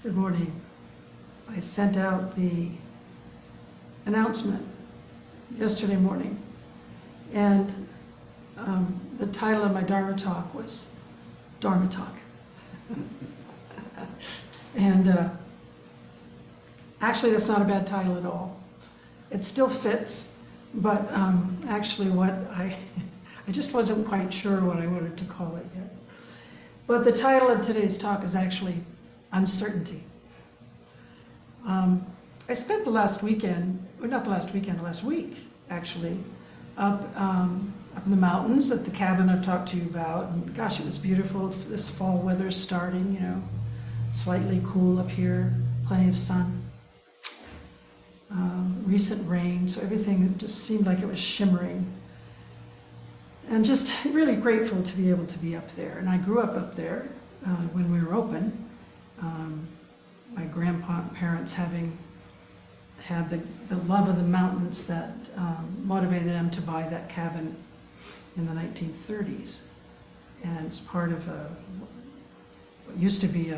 Good morning. I sent out the announcement yesterday morning, and the title of my Dharma talk was Dharma Talk. And actually that's not a bad title at all. It still fits, but actually I just wasn't quite sure what I wanted to call it yet. But the title of today's talk is actually Uncertainty. I spent the last week, actually, up in the mountains at the cabin I've talked to you about. And gosh, it was beautiful. This fall weather's starting, slightly cool up here, plenty of sun. Recent rain, so everything just seemed like it was shimmering. And just really grateful to be able to be up there. And I grew up there when we were open. My grandparents having had the love of the mountains that motivated them to buy that cabin in the 1930s. And it's part of what used to be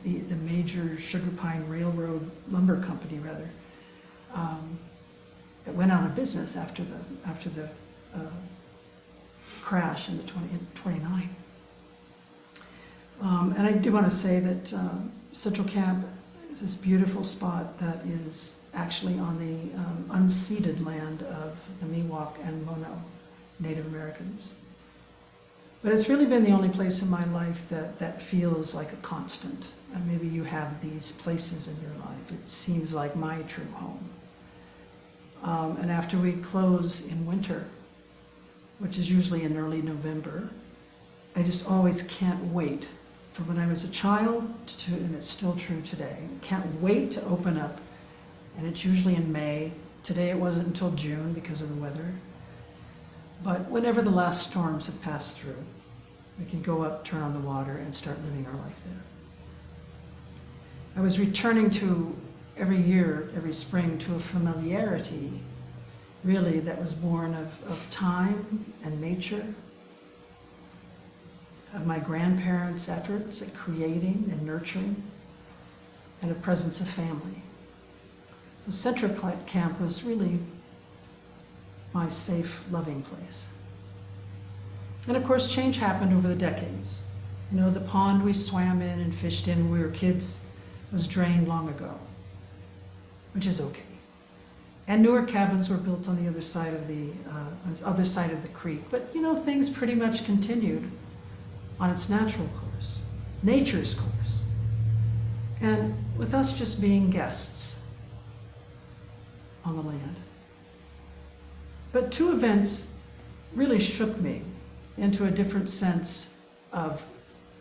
the major sugar pine railroad lumber company, rather, that went out of business after the crash in 29. And I do want to say that Central Camp is this beautiful spot that is actually on the unceded land of the Miwok and Mono Native Americans. But it's really been the only place in my life that feels like a constant. And maybe you have these places in your life. It seems like my true home. And after we close in winter, which is usually in early November, I just always can't wait from when I was a child and it's still true today. Can't wait to open up, and it's usually in May. Today it wasn't until June because of the weather. But whenever the last storms have passed through, we can go up, turn on the water, and start living our life there. I was returning to every year, every spring, to a familiarity, really, that was born of time and nature, of my grandparents' efforts at creating and nurturing, and a presence of family. So Central Camp was really my safe, loving place. And of course, change happened over the decades. The pond we swam in and fished in when we were kids was drained long ago, which is okay. And newer cabins were built on the other side of the creek. But things pretty much continued on its natural course, nature's course. And with us just being guests on the land. But two events really shook me into a different sense of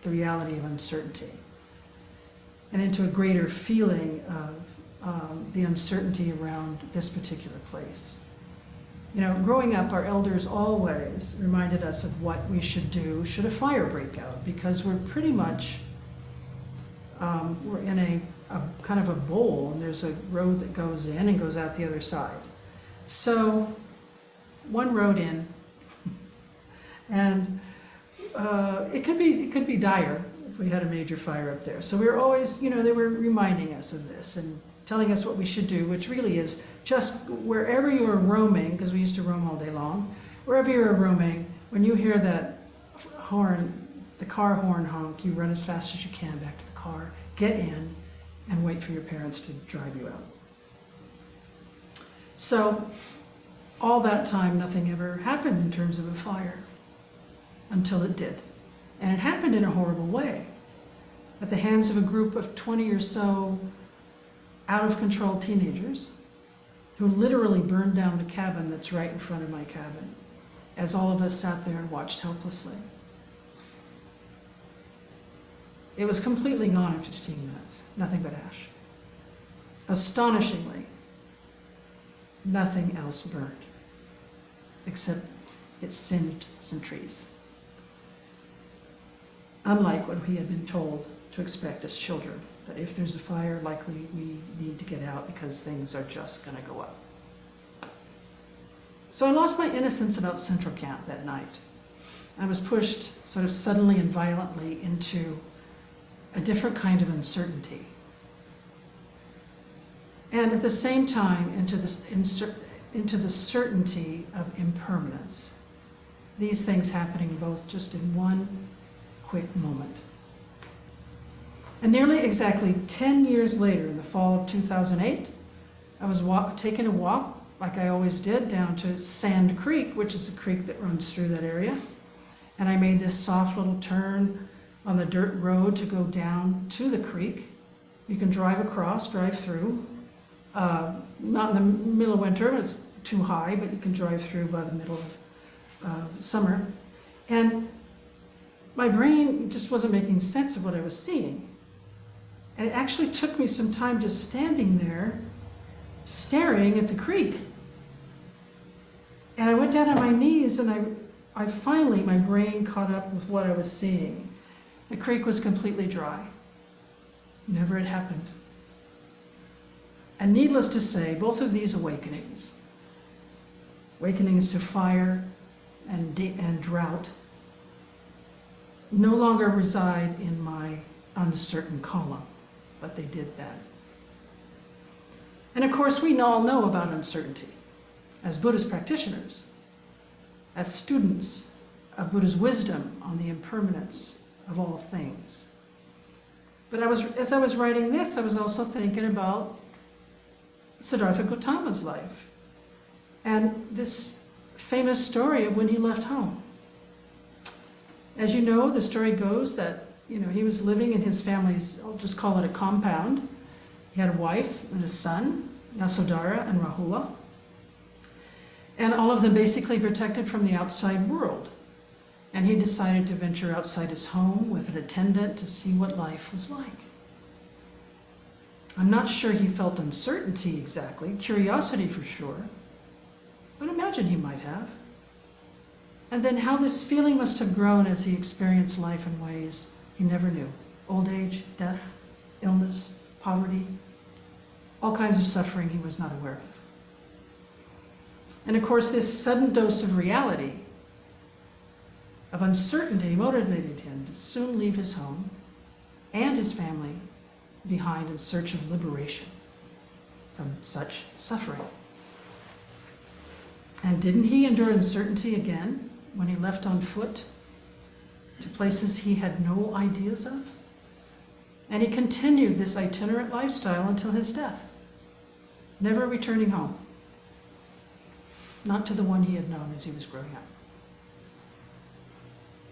the reality of uncertainty, and into a greater feeling of the uncertainty around this particular place. Growing up, our elders always reminded us of what we should do should a fire break out, because we're pretty much, we're in a kind of a bowl, and there's a road that goes in and goes out the other side. So, one road in, and it could be dire if we had a major fire up there. So we were always, they were reminding us of this and telling us what we should do, which really is just wherever you are roaming, because we used to roam all day long, wherever you are roaming, when you hear that horn, the car horn honk, you run as fast as you can back to the car, get in, and wait for your parents to drive you out. So all that time, nothing ever happened in terms of a fire, until it did. And it happened in a horrible way, at the hands of a group of 20 or so out-of-control teenagers who literally burned down the cabin that's right in front of my cabin, as all of us sat there and watched helplessly. It was completely gone in 15 minutes, nothing but ash. Astonishingly, nothing else burned, except it singed some trees. Unlike what we had been told to expect as children, that if there's a fire, likely we need to get out because things are just going to go up. So I lost my innocence about Central Camp that night. I was pushed sort of suddenly and violently into a different kind of uncertainty. and at the same time into the certainty of impermanence. These things happening both just in one quick moment. And nearly exactly 10 years later, in the fall of 2008, I was taking a walk, like I always did, down to Sand Creek, which is a creek that runs through that area. And I made this soft little turn on the dirt road to go down to the creek. You can drive across, drive through. Not in the middle of winter, it's too high, but you can drive through by the middle of summer. And my brain just wasn't making sense of what I was seeing. And it actually took me some time just standing there, staring at the creek. And I went down on my knees, and I finally, my brain caught up with what I was seeing. The creek was completely dry. Never had happened. And needless to say, both of these awakenings to fire and drought, no longer reside in my uncertain column, but they did that. And of course, we all know about uncertainty as Buddhist practitioners, as students of Buddha's wisdom on the impermanence of all things. But as I was writing this, I was also thinking about Siddhartha Gautama's life and this famous story of when he left home. As you know, the story goes that he was living in his family's, I'll just call it a compound. He had a wife and a son, Yasodhara and Rahula, and all of them basically protected from the outside world. And he decided to venture outside his home with an attendant to see what life was like. I'm not sure he felt uncertainty exactly, curiosity for sure, but imagine he might have. And then how this feeling must have grown as he experienced life in ways he never knew. Old age, death, illness, poverty, all kinds of suffering he was not aware of. And of course, this sudden dose of reality, of uncertainty, motivated him to soon leave his home and his family behind in search of liberation from such suffering. And didn't he endure uncertainty again when he left on foot to places he had no ideas of? And he continued this itinerant lifestyle until his death, never returning home, not to the one he had known as he was growing up.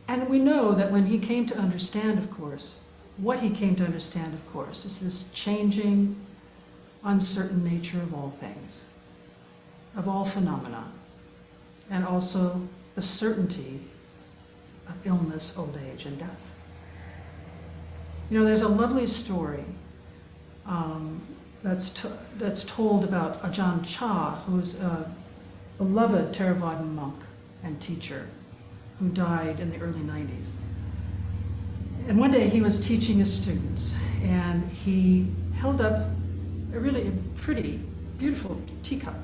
And we know that when he came to understand, of course, what he came to understand, of course, is this changing, uncertain nature of all things, of all phenomena, and also the certainty of illness, old age, and death. There's a lovely story that's told about Ajahn Chah, who's a beloved Theravadan monk and teacher who died in the early 90s. And one day he was teaching his students, and he held up a really pretty, beautiful teacup.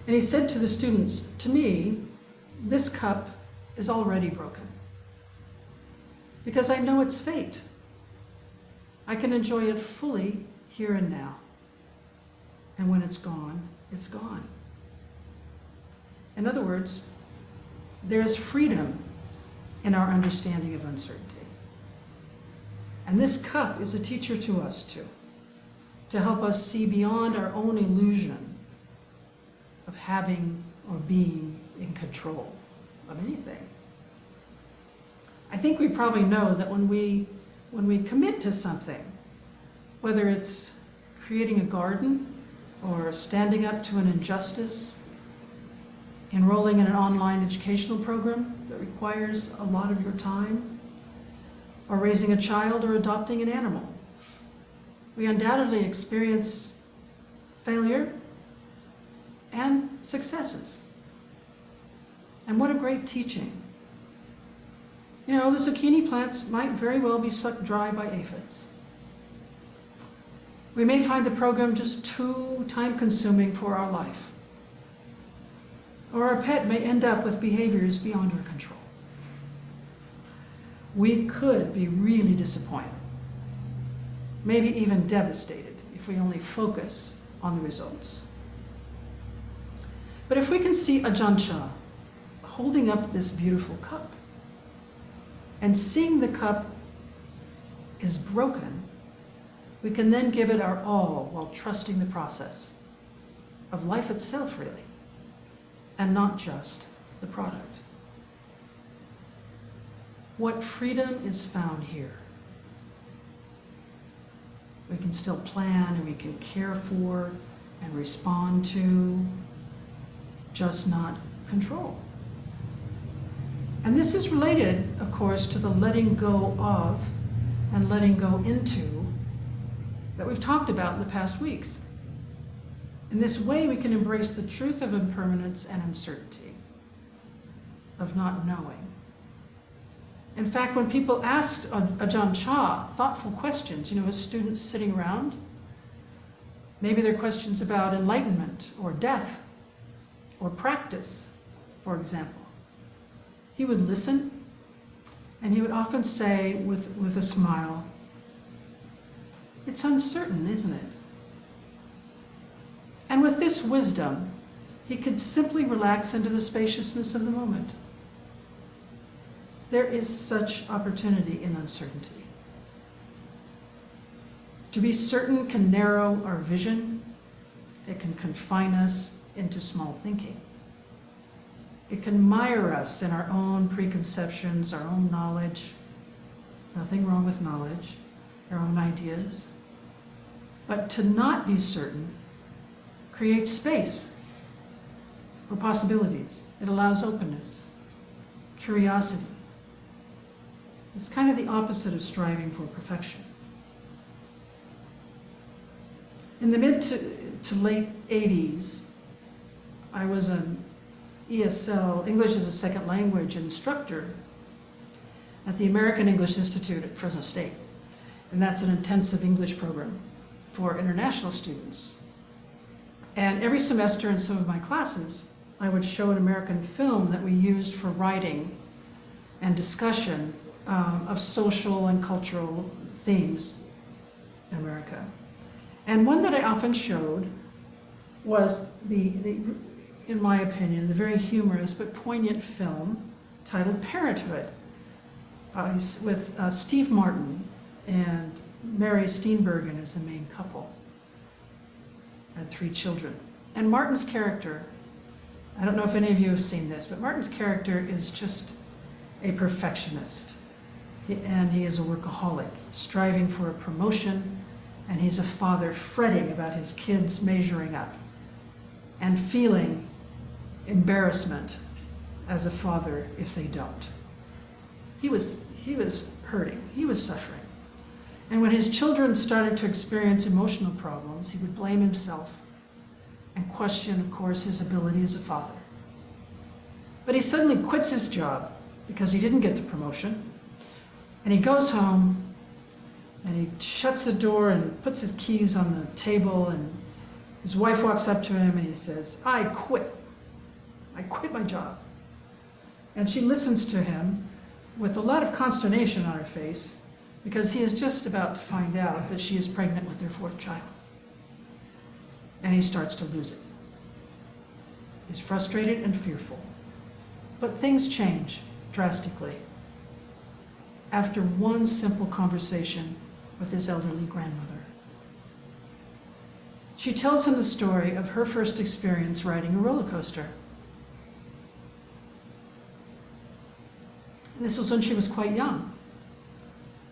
And he said to the students, "To me, this cup is already broken, because I know its fate. I can enjoy it fully here and now. And when it's gone, it's gone." In other words, there is freedom in our understanding of uncertainty. And this cup is a teacher to us too, to help us see beyond our own illusion of having or being in control of anything. I think we probably know that when we commit to something, whether it's creating a garden or standing up to an injustice, enrolling in an online educational program that requires a lot of your time, or raising a child or adopting an animal, we undoubtedly experience failure and successes. And what a great teaching. The zucchini plants might very well be sucked dry by aphids. We may find the program just too time-consuming for our life. Or our pet may end up with behaviors beyond our control. We could be really disappointed, maybe even devastated, if we only focus on the results. But if we can see Ajahn Chah holding up this beautiful cup and seeing the cup is broken, we can then give it our all while trusting the process of life itself, really, and not just the product. What freedom is found here. We can still plan and we can care for and respond to, just not control. And this is related, of course, to the letting go of and letting go into that we've talked about in the past weeks. In this way, we can embrace the truth of impermanence and uncertainty, of not knowing. In fact, when people asked Ajahn Chah thoughtful questions, his students sitting around, maybe they're questions about enlightenment or death or practice, for example, he would listen, and he would often say with a smile, "It's uncertain, isn't it?" And with this wisdom, he could simply relax into the spaciousness of the moment. There is such opportunity in uncertainty. To be certain can narrow our vision. It can confine us into small thinking. It can mire us in our own preconceptions, our own knowledge. Nothing wrong with knowledge, our own ideas. But to not be certain creates space for possibilities. It allows openness, curiosity. It's kind of the opposite of striving for perfection. In the mid to late 80s, I was an ESL, English as a Second Language instructor at the American English Institute at Fresno State. And that's an intensive English program for international students. And every semester in some of my classes, I would show an American film that we used for writing and discussion of social and cultural themes in America. And one that I often showed was in my opinion, the very humorous but poignant film titled Parenthood with Steve Martin and Mary Steenburgen as the main couple. Had 3 children. And Martin's character, I don't know if any of you have seen this, but Martin's character is just a perfectionist. And he is a workaholic, striving for a promotion, and he's a father fretting about his kids measuring up and feeling embarrassment as a father if they don't. He was hurting, he was suffering. And when his children started to experience emotional problems, he would blame himself and question, of course, his ability as a father. But he suddenly quits his job because he didn't get the promotion, and he goes home and he shuts the door and puts his keys on the table, and his wife walks up to him and he says, I quit my job. And she listens to him with a lot of consternation on her face, because he is just about to find out that she is pregnant with their 4th child. And he starts to lose it. He's frustrated and fearful. But things change drastically after one simple conversation with his elderly grandmother. She tells him the story of her first experience riding a roller coaster. And this was when she was quite young.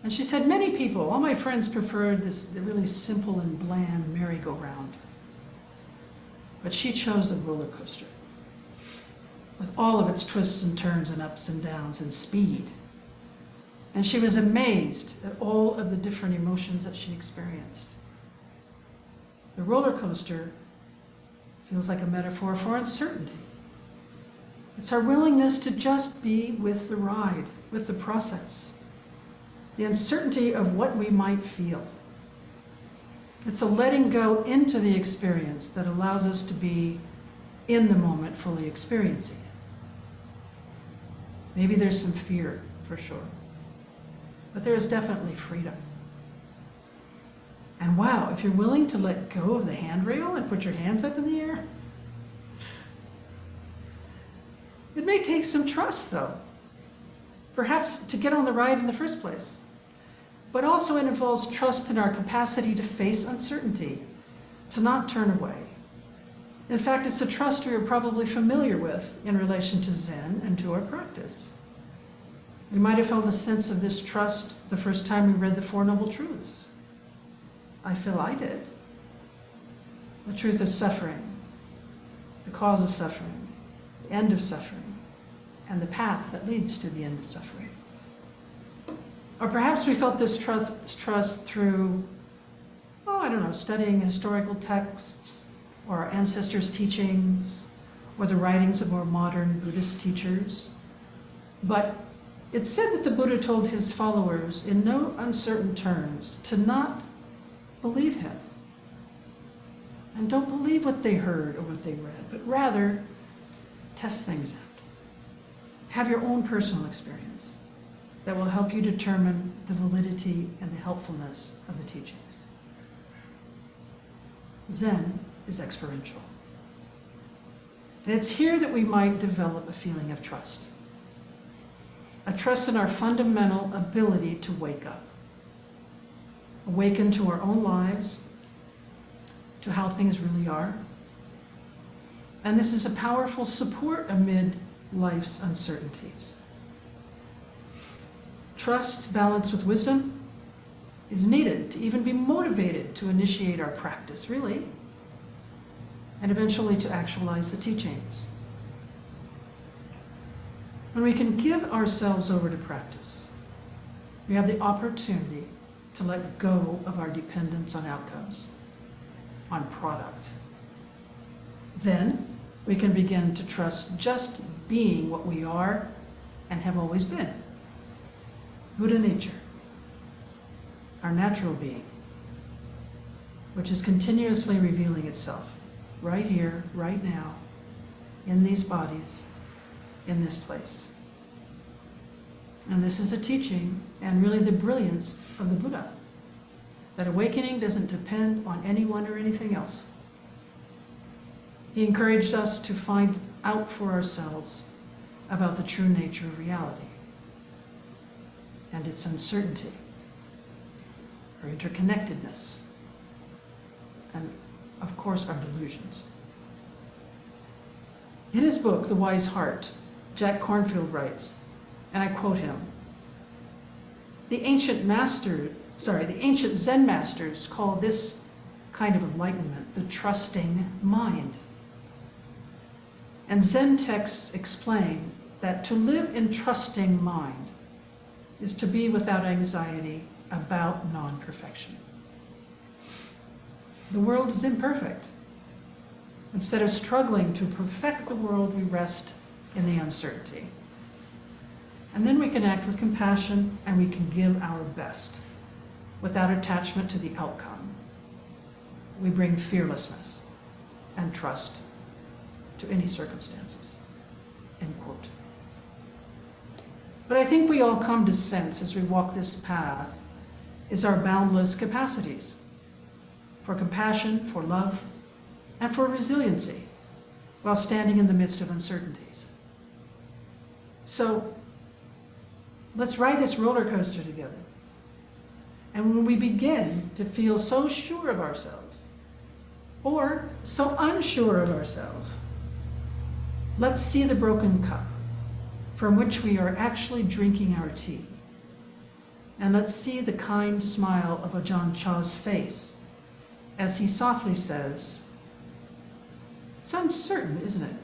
And she said, many people, all my friends preferred the really simple and bland merry-go-round. But she chose the roller coaster, with all of its twists and turns and ups and downs and speed. And she was amazed at all of the different emotions that she experienced. The roller coaster feels like a metaphor for uncertainty. It's our willingness to just be with the ride, with the process. The uncertainty of what we might feel. It's a letting go into the experience that allows us to be in the moment, fully experiencing it. Maybe there's some fear, for sure, but there is definitely freedom. And wow, if you're willing to let go of the handrail and put your hands up in the air, it may take some trust though, perhaps to get on the ride in the first place. But also it involves trust in our capacity to face uncertainty, to not turn away. In fact, it's a trust we are probably familiar with in relation to Zen and to our practice. We might have felt a sense of this trust the first time we read the Four Noble Truths. I feel I did. The truth of suffering, the cause of suffering, the end of suffering, and the path that leads to the end of suffering. Or perhaps we felt this trust through, studying historical texts, or our ancestors' teachings, or the writings of more modern Buddhist teachers. But it's said that the Buddha told his followers in no uncertain terms to not believe him. And don't believe what they heard or what they read, but rather test things out. Have your own personal experience that will help you determine the validity and the helpfulness of the teachings. Zen is experiential. And it's here that we might develop a feeling of trust. A trust in our fundamental ability to wake up. Awaken to our own lives, to how things really are. And this is a powerful support amid life's uncertainties. Trust balanced with wisdom is needed to even be motivated to initiate our practice, really, and eventually to actualize the teachings. When we can give ourselves over to practice, we have the opportunity to let go of our dependence on outcomes, on product. Then we can begin to trust just being what we are and have always been. Buddha nature, our natural being, which is continuously revealing itself right here, right now, in these bodies, in this place. And this is a teaching and really the brilliance of the Buddha, that awakening doesn't depend on anyone or anything else. He encouraged us to find out for ourselves about the true nature of reality and its uncertainty, our interconnectedness, and of course our delusions. In his book, The Wise Heart, Jack Kornfield writes, and I quote him, the ancient Zen masters call this kind of enlightenment the trusting mind. And Zen texts explain that to live in trusting mind is to be without anxiety about non-perfection. The world is imperfect. Instead of struggling to perfect the world, we rest in the uncertainty. And then we can act with compassion and we can give our best without attachment to the outcome. We bring fearlessness and trust to any circumstances, end quote. But I think we all come to sense as we walk this path is our boundless capacities for compassion, for love, and for resiliency while standing in the midst of uncertainties. So let's ride this roller coaster together. And when we begin to feel so sure of ourselves or so unsure of ourselves, let's see the broken cup from which we are actually drinking our tea. And let's see the kind smile of Ajahn Chah's face as he softly says, it's uncertain, isn't it?